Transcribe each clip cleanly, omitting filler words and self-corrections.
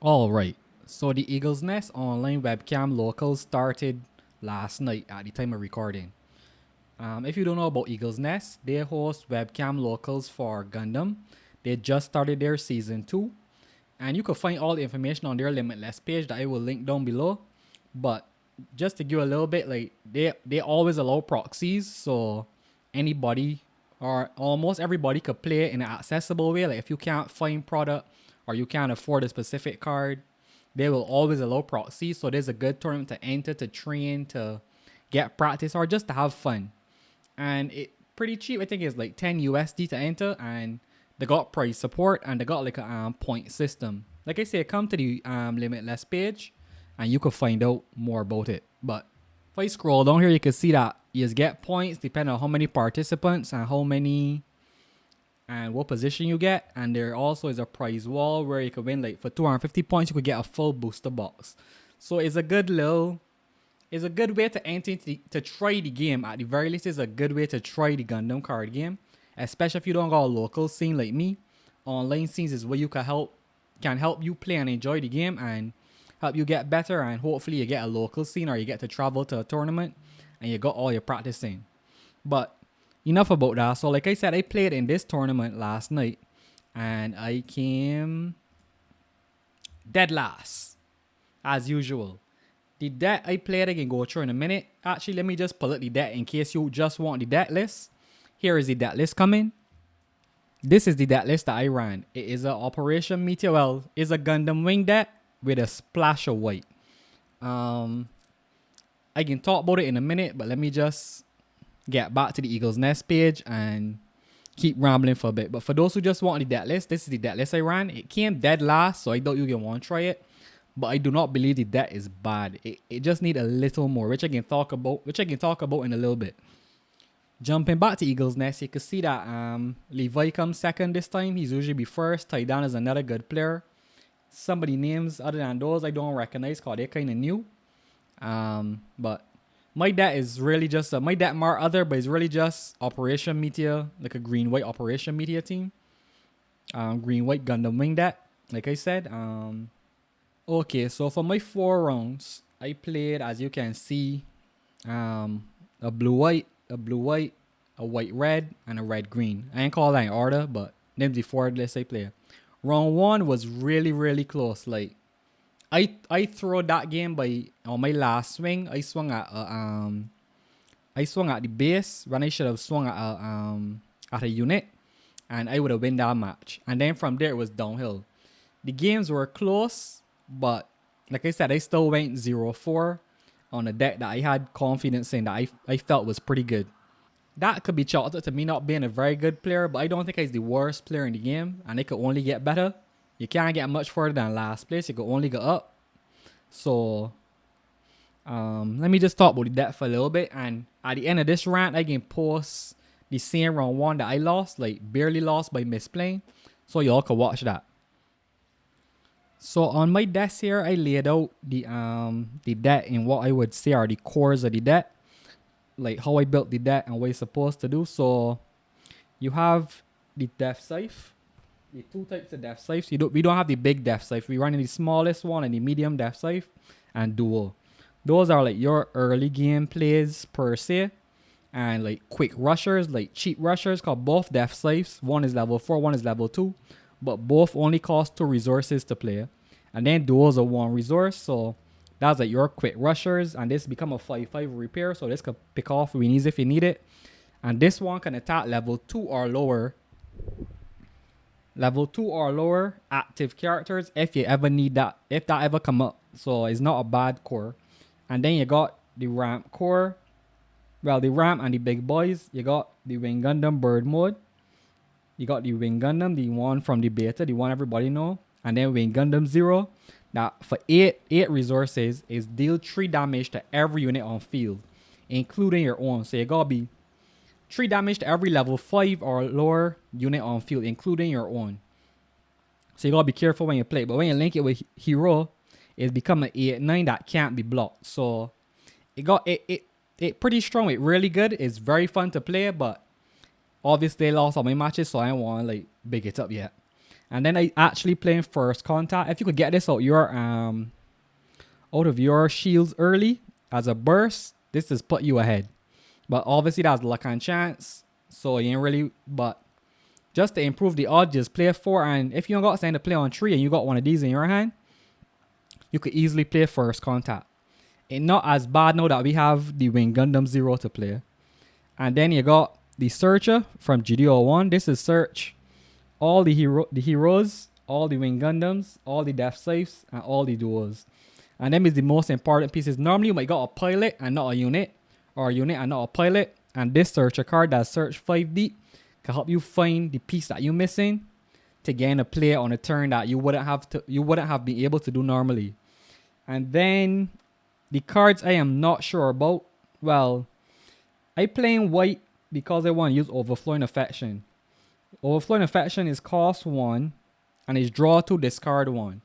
Alright, so the Eagle's Nest online webcam locals started last night at the time of recording. If you don't know about Eagle's Nest, they host webcam locals for Gundam. They just started their season 2, and you can find all the information on their Limitless page that I will link down below. But just to give you a little bit, like they always allow proxies, so anybody or almost everybody could play it in an accessible way. Like if you can't find product or you can't afford a specific card, they will always allow proxies. So there's a good tournament to enter, to train, to get practice, or just to have fun. And it pretty cheap. I think it's like 10 USD to enter, and they got price support and they got like a point system. Like I say, come to the Limitless page and you can find out more about it. But if I scroll down here, you can see that you just get points depending on how many participants and how many and what position you get. And there also is a prize wall where you can win, like for 250 points you could get a full booster box. So it's a good way to enter to try the game. At the very least, it's a good way to try the Gundam card game, especially if you don't got a local scene like me. Online scenes is where you can help you play and enjoy the game and help you get better, and hopefully you get a local scene or you get to travel to a tournament and you got all your practicing. But enough about that. So like I said, I played in this tournament last night and I came dead last as usual. The deck I played, I can go through in a minute. Actually, let me just pull up the deck in case you just want the deck list. Here is the deck list coming. This is the deck list that I ran. It is an Operation Meteor. Well, it's a Gundam Wing deck with a splash of white. I can talk about it in a minute, but let me just get back to the Eagle's Nest page and keep rambling for a bit. But for those who just want the deck list, this is the deck list I ran. It came dead last, so I thought you can want to try it. But I do not believe the deck is bad. It just need a little more, which I can talk about in a little bit. Jumping back to Eagle's Nest, you can see that Levi comes second this time. He's usually be first. Taidan is another good player. Some of the names other than those I don't recognize because they're kind of new. But my deck is really just my deck more other, but it's really just Operation Meteor, like a green-white Operation Meteor team. Green-white Gundam Wing deck, like I said. Okay, so for my 4 rounds, I played, as you can see, a blue-white, a white-red, and a red-green. I ain't call that in order, but them the 4 lists I play. Round 1 was really, really close. Like, I throw that game by on my last swing. I swung at the base when I should have swung at a unit, and I would have won that match. And then from there it was downhill. The games were close, but like I said, I still went 0-4 on a deck that I had confidence in, that I felt was pretty good. That could be chalked up to me not being a very good player, but I don't think I was the worst player in the game, and it could only get better. You can't get much further than last place. You could only go up. So, let me just talk about the deck for a little bit. And at the end of this round, I can post the same round 1 that I lost, like barely lost by misplaying. So y'all can watch that. So on my desk here, I laid out the deck in what I would say are the cores of the deck, like how I built the deck and what it's supposed to do. So you have the Death Scythe. The 2 types of Death Scythes. We don't have the big Death Scythe. We run in the smallest one and the medium Death Scythe and dual. Those are like your early game plays per se, and like quick rushers, like cheap rushers, called both Death Scythes. One is level 4, one is level 2, but both only cost 2 resources to play. And then duals are 1 resource, so that's like your quick rushers, and this become a 5/5 repair, so this could pick off weenies if you need it. And this one can attack level 2 or lower. Level 2 or lower active characters if you ever need that, if that ever come up. So it's not a bad core. And then you got the ramp core. Well, the ramp and the big boys. You got the Wing Gundam bird mode. You got the Wing Gundam, the one from the beta, the one everybody know. And then Wing Gundam 0. That for 8 resources is deal 3 damage to every unit on field, including your own. So you gotta be 3 damage to every level 5 or lower unit on field, including your own. So you gotta be careful when you play. But when you link it with Hero, it's become an 8/9 that can't be blocked. So it pretty strong. It's really good. It's very fun to play, but obviously I lost all my matches, so I don't want to like big it up yet. And then I actually playing first contact. If you could get this out of your shields early as a burst, this is put you ahead. But obviously that's luck and chance. So you ain't really, but just to improve the odds, just play 4. And if you don't got something to play on 3 and you got one of these in your hand, you could easily play first contact. It's not as bad now that we have the Wing Gundam 0 to play. And then you got the Searcher from GDO 1. This is search all the heroes, all the Wing Gundams, all the Death Safes, and all the duos. And them is the most important pieces. Normally you might got a pilot and not a unit, or a unit and not a pilot. And this Searcher card that search 5 deep can help you find the piece that you're missing to gain a play on a turn that you wouldn't have been able to do normally. And then the cards I am not sure about. Well, I playing white because I want to use Overflowing Affection. Overflowing Affection is cost 1 and is draw 2, discard 1.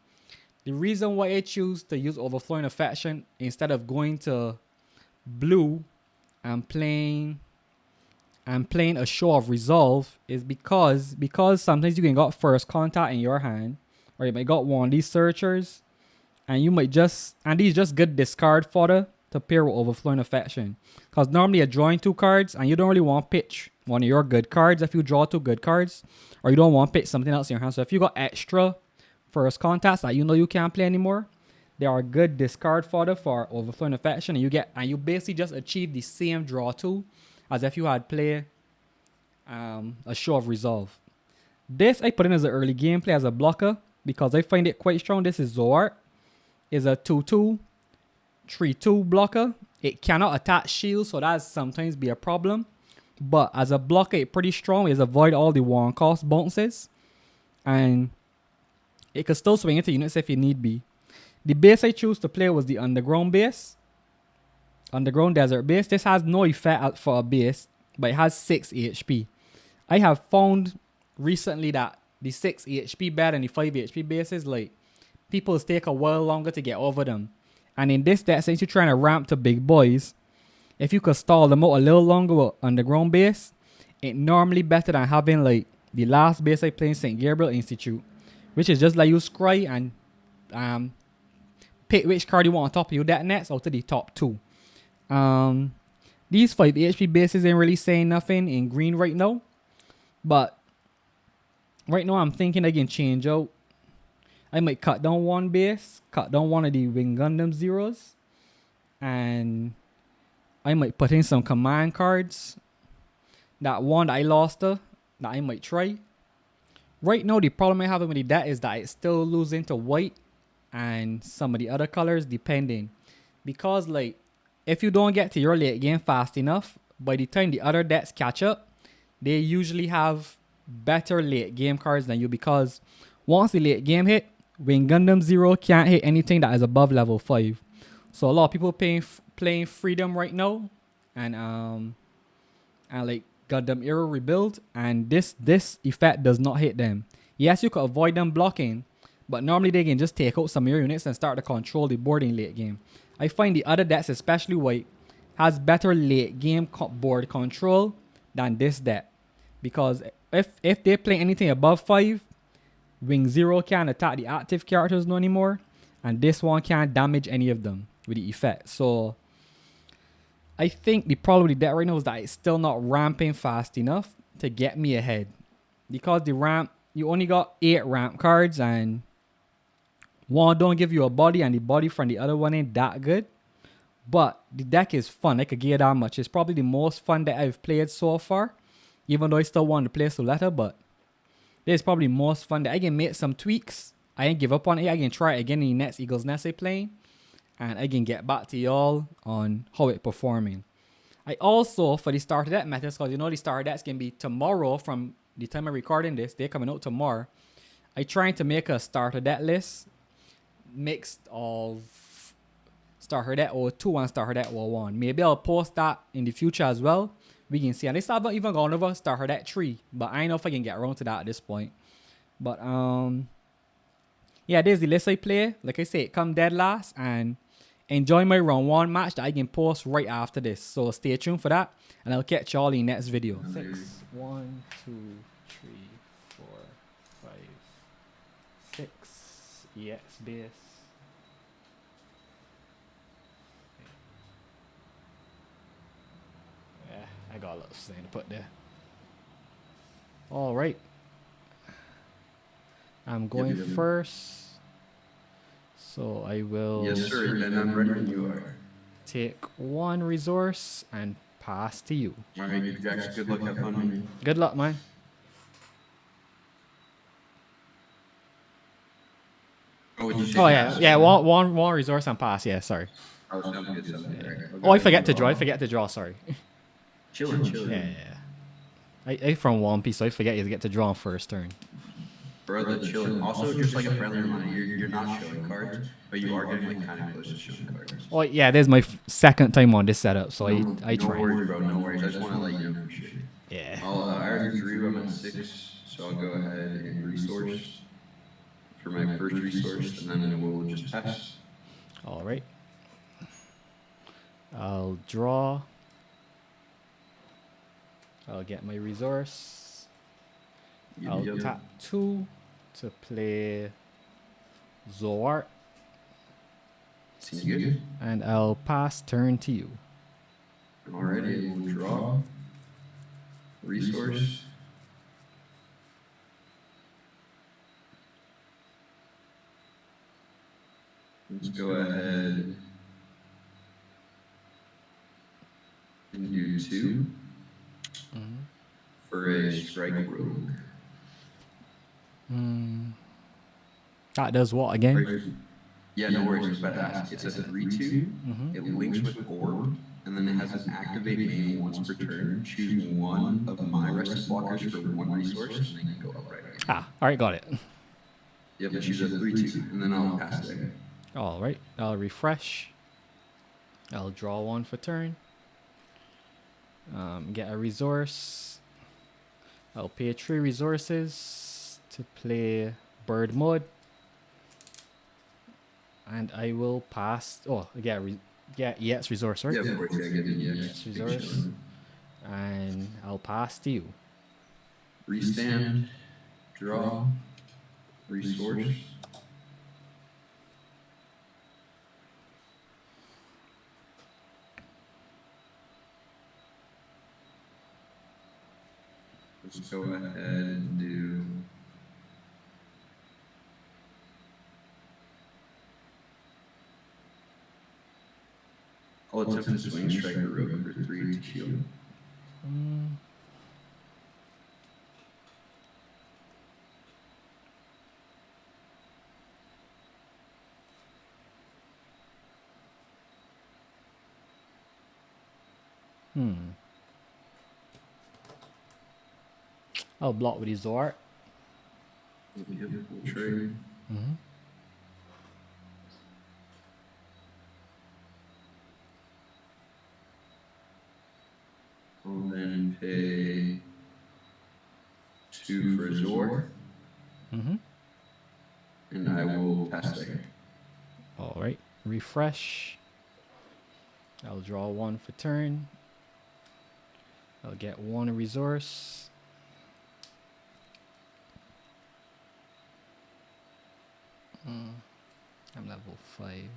The reason why I choose to use Overflowing Affection instead of going to blue and playing a Show of Resolve is because sometimes you can got first contact in your hand, or you might got one of these searchers, and you might these just good discard fodder to pair with Overflowing Affection. Because normally you're drawing 2 cards and you don't really want to pitch one of your good cards if you draw 2 good cards, or you don't want to pitch something else in your hand. So if you got extra first contacts that you can't play anymore, they are good discard fodder for Overflowing Affection, and you basically just achieve the same draw 2 as if you had played a Show of Resolve. This I put in as an early gameplay as a blocker because I find it quite strong. This is Zoar. Is a 2/2, 3/2 blocker. It cannot attach shields, so that sometimes be a problem. But as a blocker, it's pretty strong. It avoid all the 1 cost bounces, and it could still swing into units if you need be. The base I choose to play was the Underground base. Underground Desert base. This has no effect for a base, but it has 6 HP. I have found recently that the 6 HP better than the 5 HP bases. Like, people take a while longer to get over them. And in this deck, since you're trying to ramp to big boys, if you could stall them out a little longer with Underground base, it's normally better than having like the last base I played in St. Gabriel Institute, which is just like you scry and pick which card you want on top of your deck next out of the top 2. These 5 HP bases ain't really saying nothing in green right now, but right now I'm thinking I can change out. I might cut down 1 base, cut down one of the Wing Gundam Zeros, and I might put in some command cards. That one that I lost that I might try. Right now the problem I have with the deck is that it's still losing to white and some of the other colors depending. Because like, if you don't get to your late game fast enough, by the time the other decks catch up, they usually have better late game cards than you, because once the late game hit, Wing Gundam 0 can't hit anything that is above level 5. So a lot of people playing Freedom right now, and like Gundam Era Rebuild, and this effect does not hit them. Yes, you could avoid them blocking, but normally they can just take out some of your units and start to control the board in late game. I find the other decks, especially white, has better late game board control than this deck. Because if they play anything above 5, Wing 0 can't attack the active characters no anymore, and this one can't damage any of them with the effect. So I think the problem with the deck right now is that it's still not ramping fast enough to get me ahead. Because the ramp, you only got 8 ramp cards, and one don't give you a body, and the body from the other one ain't that good. But the deck is fun. I could give it that much. It's probably the most fun that I've played so far. Even though I still want to play Soletta, but it's probably most fun that I can make some tweaks. I ain't give up on it. I can try it again in the next Eagles Nest I play, and I can get back to y'all on how it performing. I also, for the starter deck methods, because the starter decks can be tomorrow from the time I'm recording this, they're coming out tomorrow. I trying to make a starter deck list mixed of starter deck 02 and starter deck 01. Maybe I'll post that in the future as well. We can see. And they still haven't even gone over starter deck 3, but I don't know if I can get around to that at this point. But yeah, this is the list I play. Like I say, it come dead last, and enjoy my round 1 match that I can post right after this. So stay tuned for that, and I'll catch y'all in the next video. 6, 1, 2, 3, 4, 5. EX base. Yeah, I got a little thing to put there. All right. I'm going first. So I will Yes, sir. And I'm ready when you are. take one resource and pass to you. All right, Jax. Good luck. Have fun, man. Good luck, man. Oh yeah. One resource and pass. Yeah, sorry. Oh, sounds good. Sounds good. All right. Oh, I forget to draw. I forget to draw. Sorry. Chilling, chilling. Yeah. I from One Piece, so I forget you get to draw on first turn. Brother, chilling. Also, just like a friendly reminder, you're not showing cards, but you are getting like kind of close to showing cards. Oh yeah, this is my second time on this setup, so I No try. worries, bro. No worries. I just want to let you know for sure. Yeah. I already drew. I'm at 6, so I'll go ahead and resource for my first resource, and then I will just pass. All right. I'll draw. I'll get my resource. I'll tap 2 to play Zoar. Seems good. And I'll pass turn to you. Alrighty, we'll draw. Resource. Let's go ahead and do 2 for a strike rogue. That does what again? Yeah, no worries. I was about to ask. It's a 3/2. It links with orb, and then it has an activate main once per turn. Choose one of my rested blockers for 1 resource, and then you go upright again. Ah, all right, got it. Yep, choose a 3/2, and then I'll pass there. All right, I'll refresh. I'll draw 1 for turn. Get a resource. I'll pay 3 resources to play bird mode. And I will pass. Oh, get EX resource, right? Yeah, of course. Yeah, get the EX resource. And I'll pass to you. Restand. Draw. Resource. Let's go ahead and do. I'll attempt to swing strike the rogue for 3 to shield. I'll block with his Zoar. Yep, we'll trade. I'll then pay 2 for Zor. And I will pass there. All right, refresh. I'll draw 1 for turn. I'll get 1 resource. I'm level 5.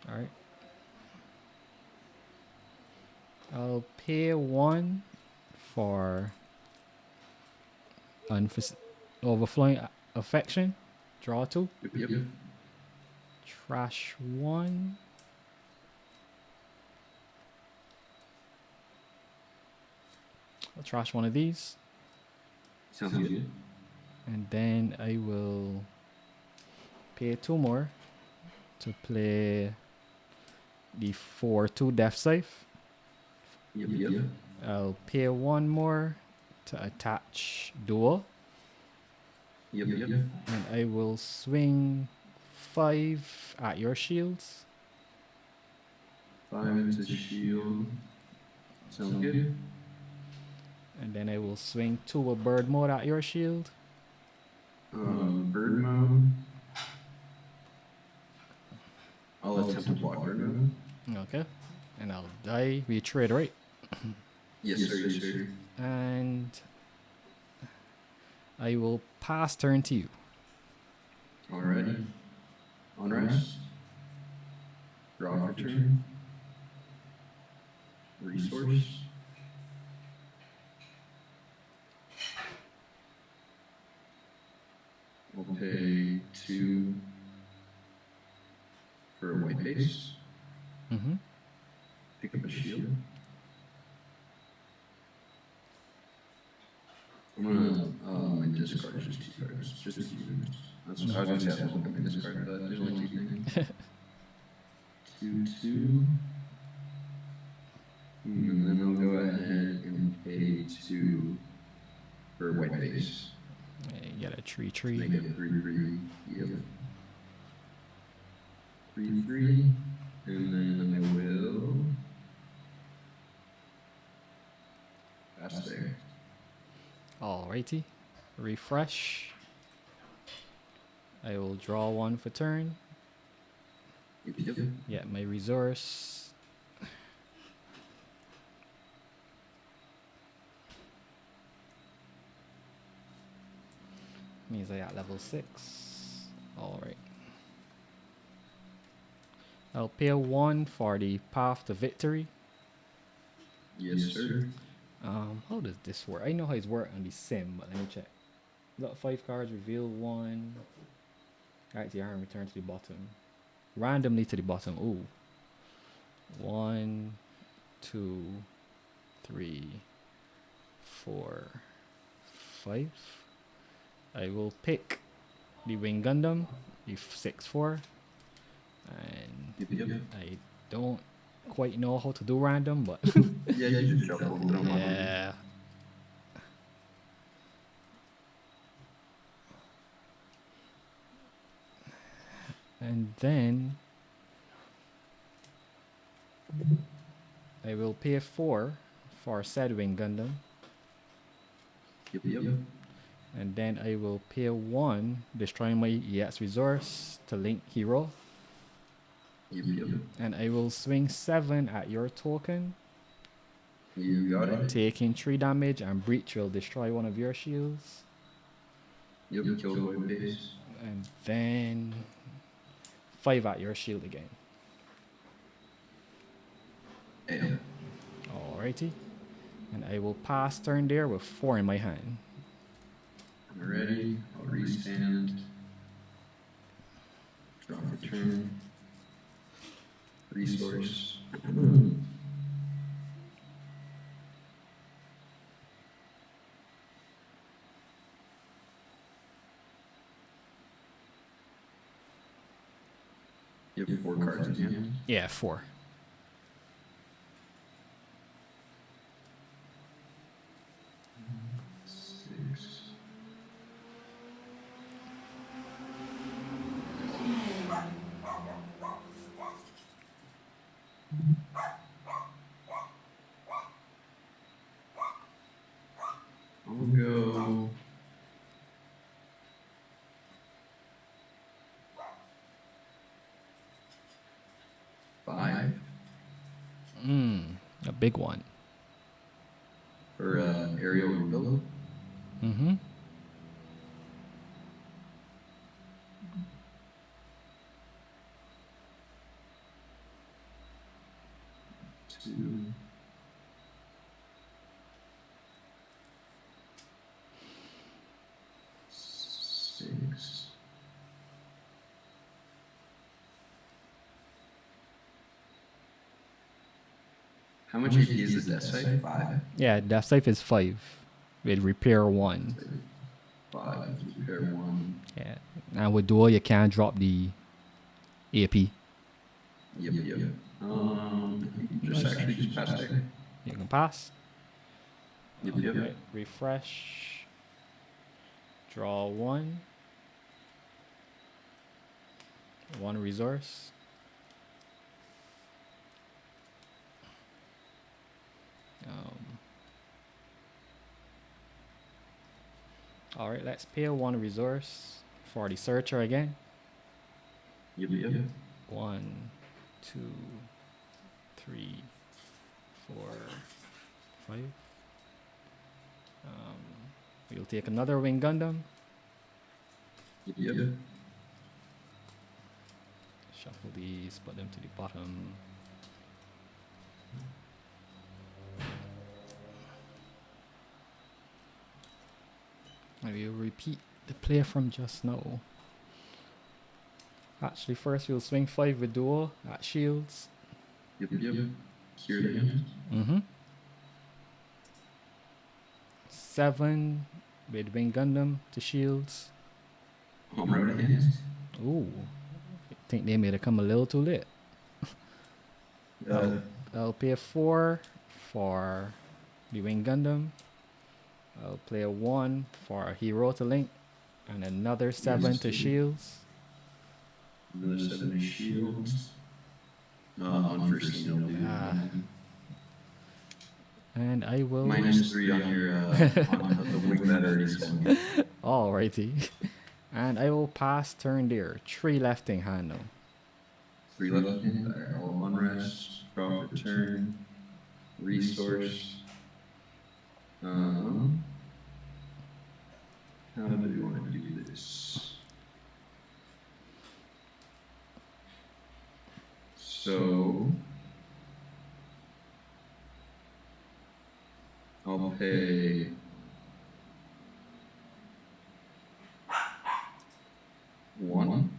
All right. I'll pay 1 for overflowing affection. Draw 2. Yep. Trash 1. I'll trash 1 of these. Sounds good. And then I will pay 2 more to play the 4/2 Death Scythe. Yep. I'll pay 1 more to attach Duel. Yep. And I will swing 5 at your shields. 5 into shield. Sounds good. And then I will swing 2 of bird mode at your shield. Bird mode. I'll attempt to block bird mode. Okay. And I'll die. We trade, right? Yes, sir. Yes, sir. And I will pass turn to you. Alrighty. On rest. Draw for turn. Resource. We'll pay 2 for a white base. Mm-hmm. Pick up a shield. I'm gonna my discard is just 2 cards. Just 2 units. That's what I was gonna say. I was looking at my discard, but there's only 2 things. 2/2. And then I'll go ahead and pay 2 for a white base. You get a 3/3. Make it 3/3. Yep. 3/3. And then I will pass there. Alrighty. Refresh. I will draw 1 for turn. Yep. Get my resource. Means I got level 6. Alright. I'll pay 1 for the path to victory. Yes, sir. How does this work? I know how it's work on the sim, but let me check. Got 5 cards, reveal 1. Alright, the iron return to the bottom. Randomly to the bottom. Ooh. 1, 2, 3, 4, 5. I will pick the Wing Gundam, the 6/4, and Yep. I don't quite know how to do random, but Yeah, you just shuffle. yeah. And then I will pay 4 for said Wing Gundam. Yep. And then I will pay 1, destroying my EX resource to link hero. Yep. And I will swing 7 at your token, You got it. taking 3 damage, and breach will destroy one of your shields. Yep. Kill white base. And then 5 at your shield again. Yeah. Alrighty. And I will pass turn there with 4 in my hand. Ready. I'll restand. Draw for turn. Resource. You have 4 cards in hand. Yeah, 4. I'll go. Five A big one. for aerial rebuild. Mm-hmm. Two. Six. How much AP is the death save? 5. Yeah, death save is 5. With repair 1. 5. Repair 1. Yeah. And with duel, you can't drop the AP. Yep. Just pass there. You can pass. Yep. Right, refresh. Draw 1. 1 resource. All right, let's pay 1 resource for the searcher again. Yep. 1, 2, 3, 4, 5. We'll take another wing Gundam. Yep. Shuffle these, put them to the bottom. I will repeat the play from just now. Actually, first we'll swing 5 with duo at shields. Yep. Here again. Mm-hmm. 7 with wing Gundam to shields. Home right hands. Ooh, I think they made it come a little too late. I'll pay 4 for the wing Gundam. I'll play a 1 for a hero to link, and another 7 to shields. Another 7 shields. Unforeseen. And I will -3 on your on the wing that already swung. Alrighty. And I will pass turn there. 3 left in hand now. 3 left hand. I'll unrest. Draw for turn. Resource. How do we want to do this? So I'll pay 1.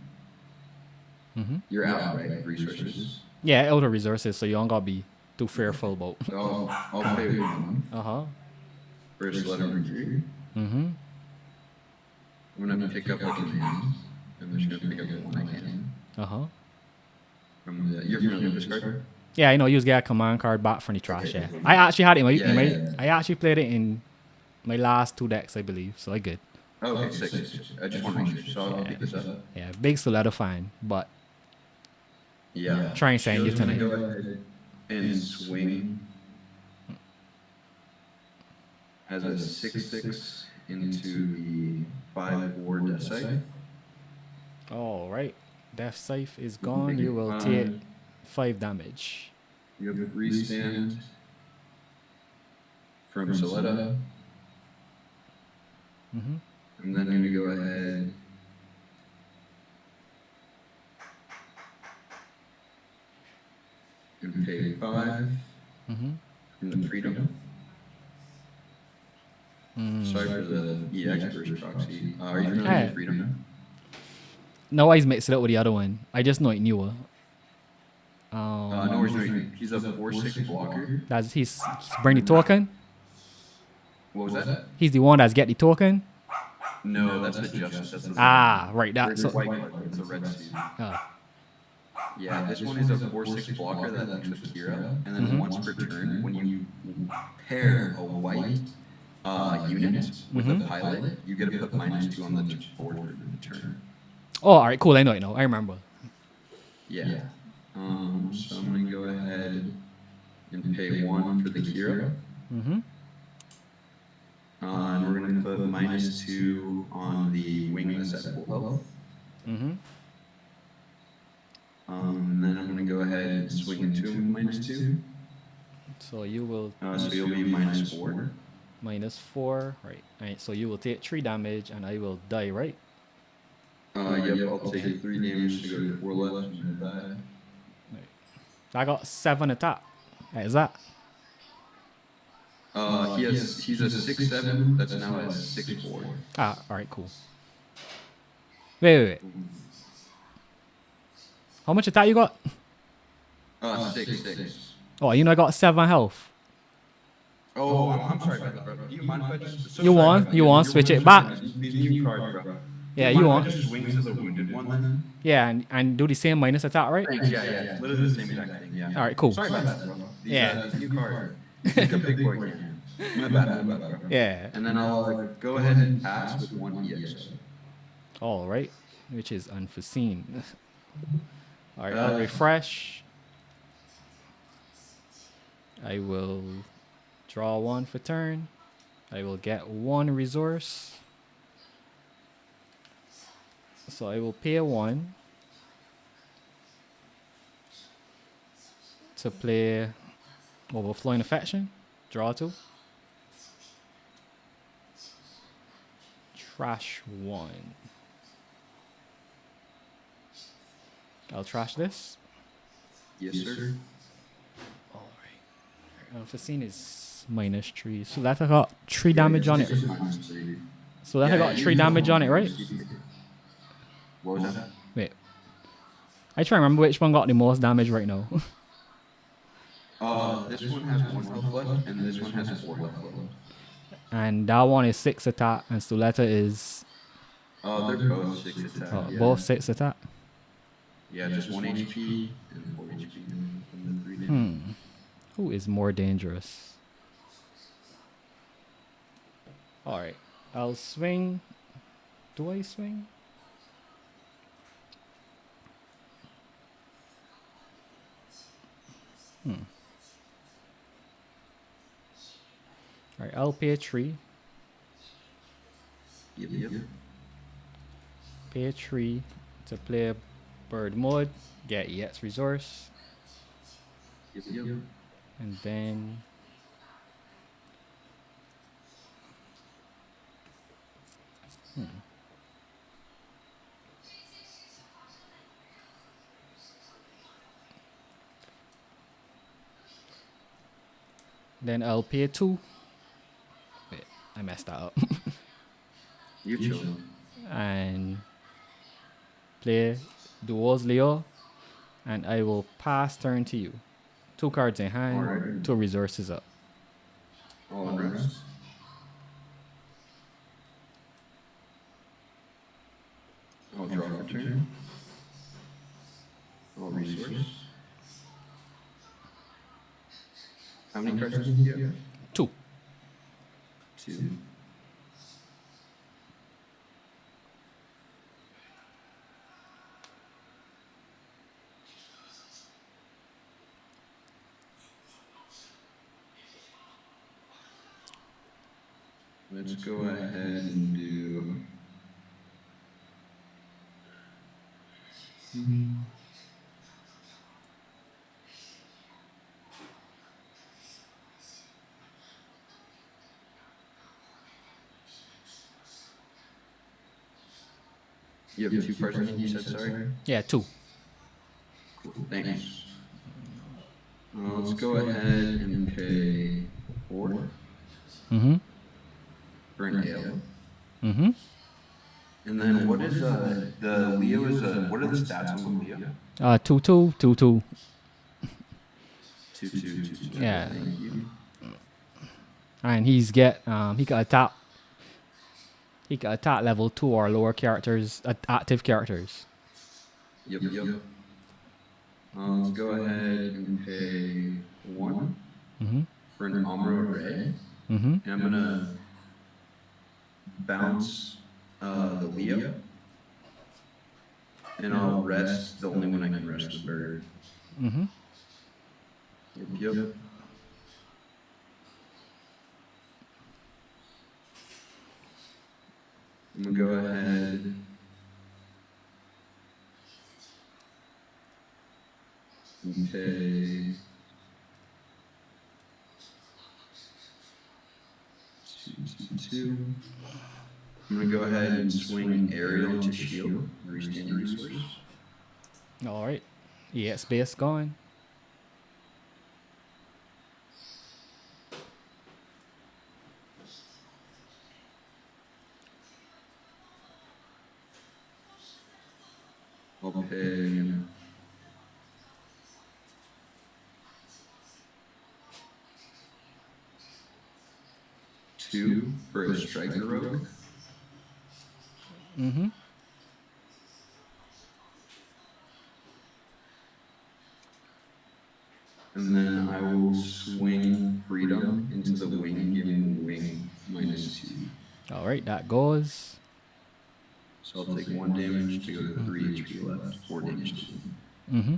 Mm-hmm. You're out, right? Resources. Yeah, elder resources, so you don't gotta be too fearful about. So I'll pay 1. First letter Mercury. Mm-hmm. I'm gonna pick up a command. I'm just gonna pick up the one I can. From the you're familiar with this card? Yeah, I know. You just get a command card back from the trash. Yeah, I actually had it in my I actually played it in my last 2 decks, I believe. So I good. Oh, okay, 6. I just want to make sure. So I'll pick this up. Yeah, big solidifying, but yeah, try and send you tonight. Go ahead and swing as a 6/6 into the 5/4 death scythe. All right, death scythe is gone. You will take 5 damage. You have a restand from Soletta. Mm-hmm. And then I'm going to go ahead and pay 5 from the Freedom. Sorry for the EX versus proxy. Are you familiar with Freedom? No, I mixed it up with the other one. I just know it newer. No worries. He's a 4/6 blocker. He's bring the token. What was that? He's the one that's get the token. No, that's the Justice. That's the right. That's white card. It's a red suit. Yeah, this one is a 4/6 blocker that links with Kira, and then once per turn, when you pair a white unit with a pilot, you get to put -2 on the board for the turn. Oh, all right, cool. I know it now. I remember. Yeah. So I'm gonna go ahead and pay 1 for the Kira. And we're gonna put -2 on the wing that's at full health. And then I'm gonna go ahead and swing into him with -2. So you will. So you'll be -4. -4, right? Alright, so you will take 3 damage, and I will die, right? Yep, I'll take 3 damage to go to 4 left and die. I got 7 attack. Is that? He's a 6/7. That's now a 6/4. Alright, cool. Wait. How much attack you got? 6/6. Oh, I got 7 health. Oh, I'm sorry about that, bro. Do you mind if I just... So you want switch it back? These new cards, bro. Yeah, you want. Just swing to the wounded one then? Yeah, and do the same minus attack, right? Thanks, yeah. Literally the same exact thing, yeah. Alright, cool. Sorry about that, bro. Yeah. These new cards. Like a big boy can. My bad, bro. Yeah. And then I'll go ahead and pass with 1 EX. Alright, which is unforeseen. Alright, I'll refresh. I will draw 1 for turn. I will get 1 resource. So I will pay a 1 to play Overflowing Affection. Draw 2. Trash 1. I'll trash this. Yes, sir. Alright. Unforeseen is -3. So that I got 3 damage on it. -3. So that I got 3 damage on it, right? What was that? Wait. I try to remember which one got the most damage right now. This one has 1 health left, and this one has 4 health left. And that one is 6 attack, and Suletta is They're both 6 attack. Yeah. both 6 attack. Yeah, just 1 HP and 4 HP from the 3 damage. Who is more dangerous? Alright. I'll swing. Do I swing? Alright, I'll pay 3. Yep. Pay 3 to play bird mode. Get EX resource. Yep. And then then I'll pay 2. Wait, I messed that up. You chill. And play Duos Leo. And I will pass turn to you. 2 cards in hand, Alright. 2 resources up. All in rest. I'll draw for turn. I'll resource. How many cards do you have? 2. 2. Let's go ahead and do. You have 2 cards, you said, sorry? Yeah, 2. Cool, thanks. Let's go ahead and pay 4 Mm-hmm. for an ale. Mm-hmm. And then what is the Leo is what are the stats on the Leo? 2-2, 2-2. 2/2. Yeah. Thank you. And he can attack level 2 or lower characters, active characters. Yep. Let's go ahead and pay 1 for an Amro Ray. And I'm gonna bounce the Leo. And I'll rest the only one I can rest the bird. Yep. I'm gonna go ahead and pay 2. I'm gonna go ahead and swing aerial to shield, restand resource. Alright. EX base gone. I'll pay 2 for a striker rogue. Mm-hmm. And then I will swing freedom into the wing, giving wing -2. Alright, that goes. So I'll take 1 damage to go to 3 HP left, 4 damage to me. Mm-hmm.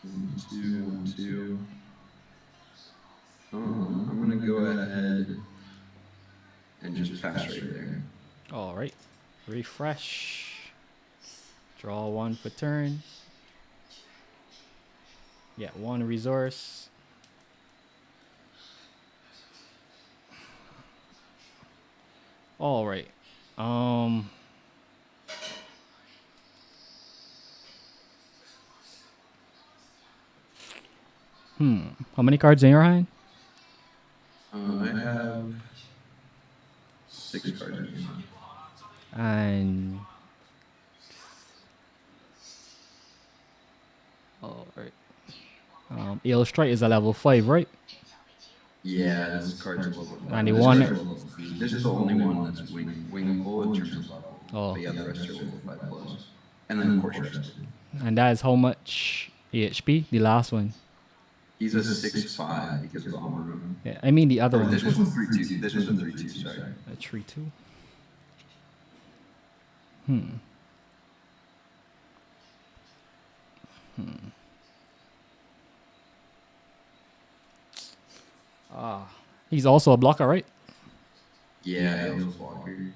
One, two. I'm gonna go ahead just pass right there. All right. Refresh. Draw one for turn. Get one resource. All right. How many cards in your hand? I have 6 cards in my hand. And all right. Illustrate is a level 5, right? Yeah, this card's a level 5. And the This one. card's a level 3. This is the only one that's wingable in terms of level. Oh. But yeah, the rest are level 5 plus. And then, of course, rested. And that is how much HP? The last one. He's a 6/5 because of Armor Room. Yeah, I mean the other one. This one's a 3/2. This one's a 3/2, sorry. A 3/2. He's also a blocker, right? Yeah, he's a blocker.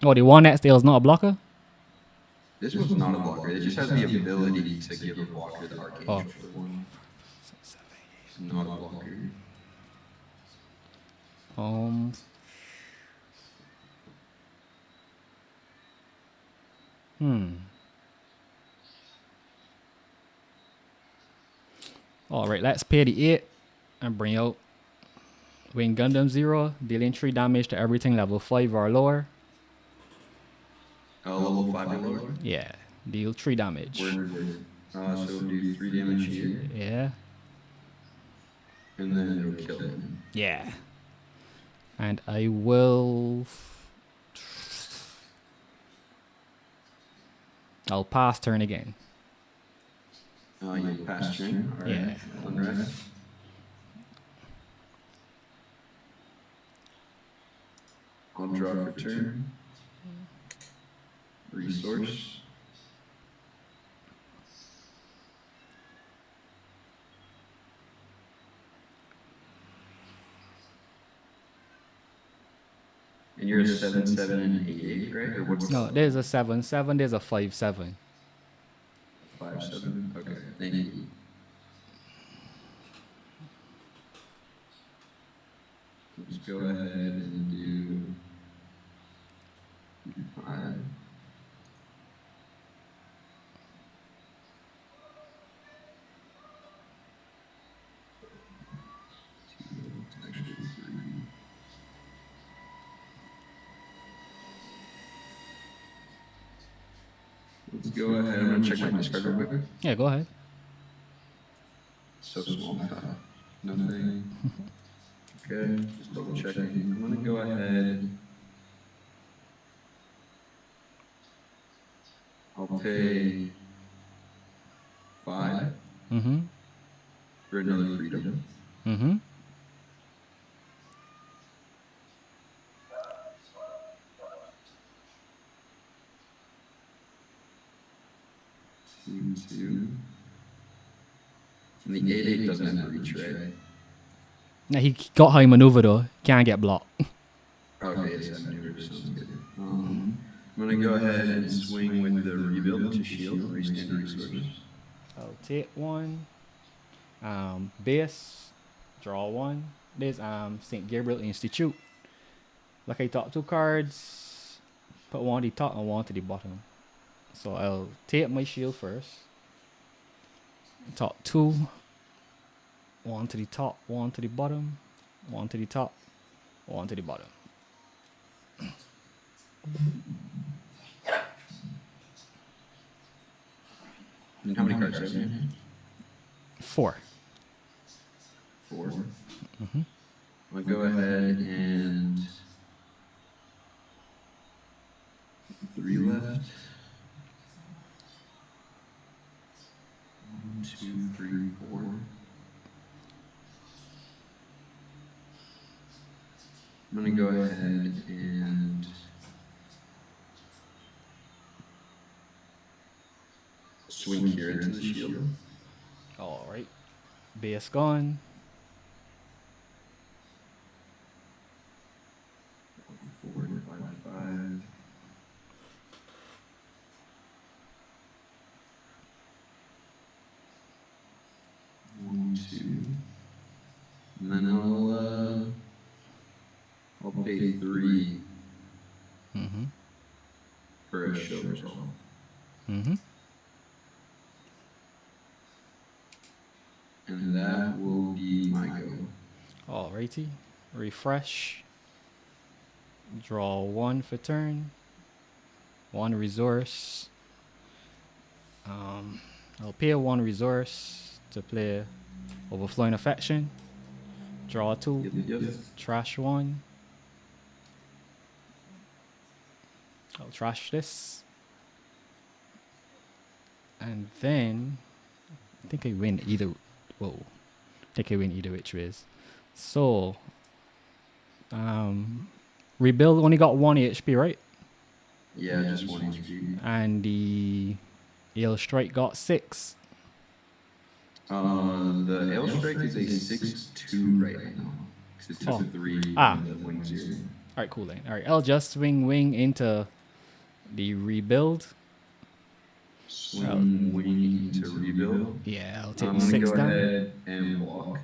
Oh, the one that is not a blocker? This one's not a blocker. It just has the ability to give a blocker the Archangel for 1. Not a blocker. All right, let's pay the 8 and bring out Wing Gundam 0, dealing 3 damage to everything level 5 or lower. Level 5 or lower? Yeah, deal 3 damage. So we'll do 3 damage here. Yeah. And then it'll kill him. Yeah. And I will... I'll pass turn again. You'll pass turn? Alright. Yeah. Unrest. I'll draw for turn. Resource. And you're a 7/7 and 8/8, right? Or what's No, there's a 7/7, there's a 5/7. 5/7? Okay, thank you. Let's go ahead and do 5. Actually, 3. Let's go ahead. I'm going to check my discard real quick. Yeah, go ahead. So small. Nothing. Okay, just double checking. I'm going to go ahead. I'll pay 5 for another freedom. Mm-hmm. Two. And the 8/8 doesn't have reach, right? Now he got high maneuver though. Can't get blocked. Okay, it's that maneuver. Sounds good. I'm going to go ahead and swing with the rebuild to shield, restand resources. I'll take one. Base. Draw one. There's St. Gabriel Institute. Like I top 2 cards. Put one to the top and one to the bottom. So I'll take my shield first. Top 2. One to the top, one to the bottom. One to the top, one to the bottom. And how many cards do you have in your hand? 4. 4. I'll go ahead and 3 left. 1, 2, 3, 4. I'm going to go ahead and swing here into the shield. All right. Base gone. And then I'll pay 3 for a show resolve. And that will be my go. Alrighty. Refresh. Draw 1 for turn. 1 resource. I'll pay 1 resource to play Overflowing Affection. Draw 2. Yep. Trash 1. I'll trash this. And then I think I win either. Whoa. I think I win either which ways. So rebuild only got 1 HP, right? Yeah, just 1 HP. And the Ale Strike got 6. The Ale Strike is a 6-2 right now. Because it took 3 from the wing 0. Alright, cool then. Alright, I'll just swing wing into the rebuild. Swing wing into rebuild. Yeah, I'll take I'm 6 go damage. ahead and block.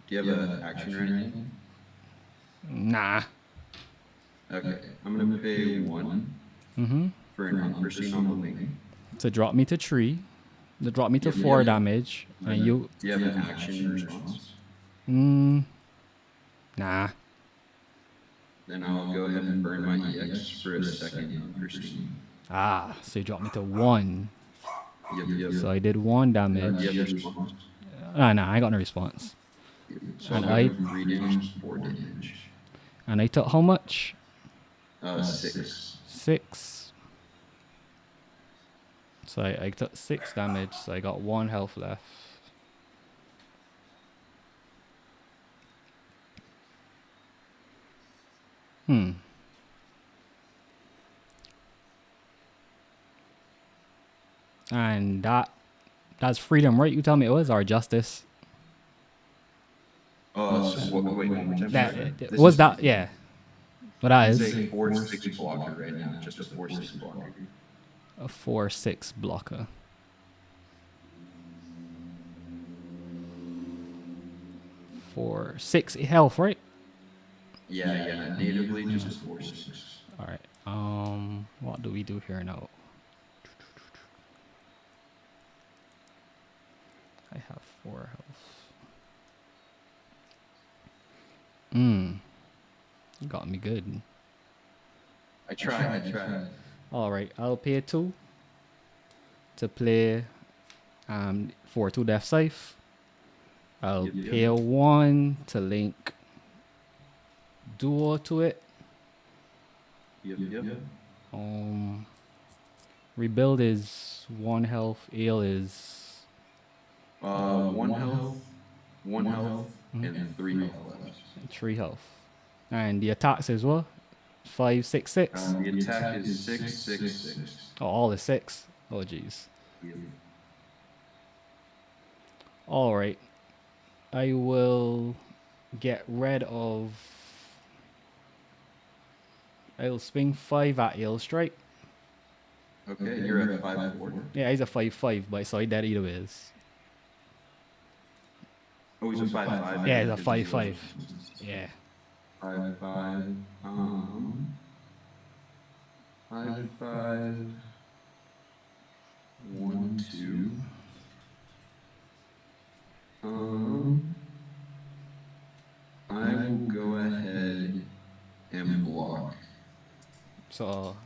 Do you have an action or anything? Nah. Okay, I'm gonna pay 1 for an unforeseen on the wing. To drop me to 3. To drop me to 4 damage. And you. Do you have an action response? Nah. Then I'll go ahead and burn my EX for a second unforeseen. So you dropped me to 1. Yep. So I did 1 damage. Do you have response? Nah, I got no response. So And I 3 damage, 4 damage. And I took how much? 6. 6. So I took 6 damage, so I got 1 health left. And that's freedom, right? You tell me it was, or justice? So wait, one more time. That was that, yeah. What that It's is? a 4-6 blocker right now, just a 4-6 blocker. A 4/6 blocker. 4/6 health, right? Yeah. Natively just a 4-6. All right. What do we do here now? I have 4 health. You got me good. I tried. All right, I'll pay 2 to play 4/2 Death Scythe. I'll pay 1 to link Duo to it. Yep. Rebuild is 1 health. Ale is 1 health, and 3 health left. 3 health. And the attacks as well. 5, 6, 6. The attack is 6. Oh, all is 6. Oh, jeez. Yep. All right. I will get rid of. I'll swing 5 at Ale Strike. Okay, you're at 5-4. Yeah, he's a 5/5, but so I dead either ways. Oh, he's a 5-5. Yeah, he's a 5/5. Yeah. 5-5. 5-5. 1-2. I will go ahead and block. So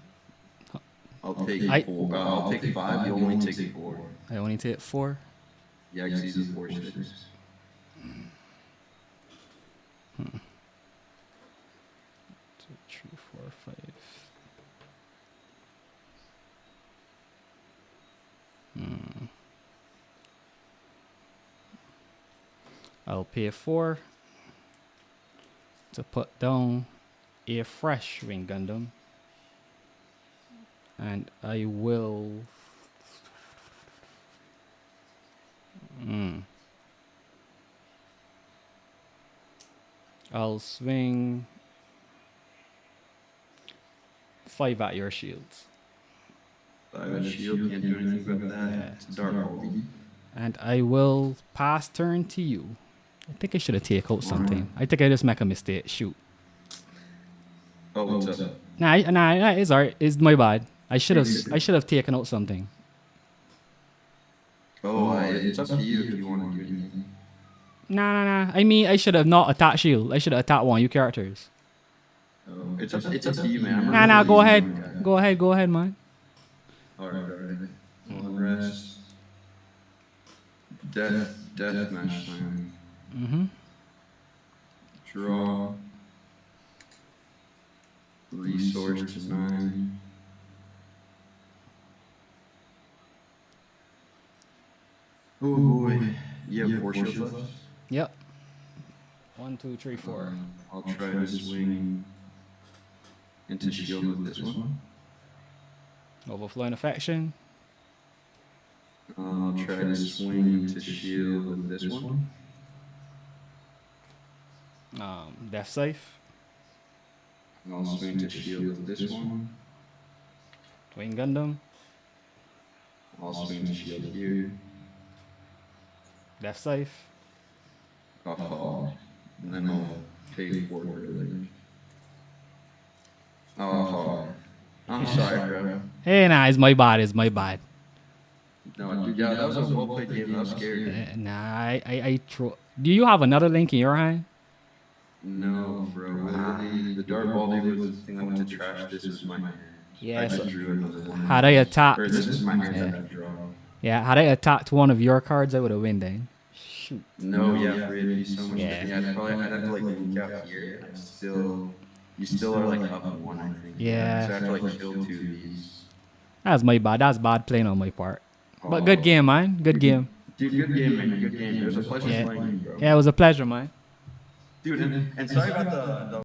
I'll take 4. I'll take 5. You only take 4. I only take 4. Yeah, because he's a 4-6. 2, 3, 4, 5. I'll pay 4 to put down a fresh Wing Gundam. And I will. I'll swing 5 at your shields. 5 at shield, can't do anything about that. Yeah. It's a dark hole. And I will pass turn to you. I think I should have taken out something. I think I just make a mistake. Shoot. Oh, what's up? Nah, it's alright. It's my bad. I should have taken out something. Oh, it's up to you if you want to do anything. Nah. I mean, I should have not attacked shield. I should have attacked one of you characters. Oh, it's up to you, man. Nah. Go ahead. Go ahead, man. Alright. Unrest. Death match time. Mm-hmm. Draw. Resource to 9. Oh boy. You have 4 shields left? Yep. 1, 2, 3, 4. I'll try to swing into shield with this one. Overflowing affection. I'll try to swing into shield with this one. Death safe. I'll swing to shield with this one. Twin Gundam. I'll swing to shield here. Death safe. Oh, and then I'll pay 4 for it. Oh, I'm sorry, bro. Hey, nah, it's my bad. No, dude, yeah, that was a well-played game. That was scary. Do you have another link in your hand? No, bro. Literally, the Dark Ball dude was the thing I went to trash. This was my hand. Yeah, I so just drew another one. had I attacked, Or this is my hand after draw. yeah, had I attacked one of your cards, I would have win then. Shoot. No, yeah, for it to be so much. Yeah. Yeah, I'd have to like link out here. You still are like up 1, I think. Yeah. So I have to like kill 2 of these. That's my bad. That's bad playing on my part. But good game, man. Good game. Dude, good game, man. Good game. It was a pleasure Yeah. playing you, bro. Yeah, it was a pleasure, man. Dude, and sorry about the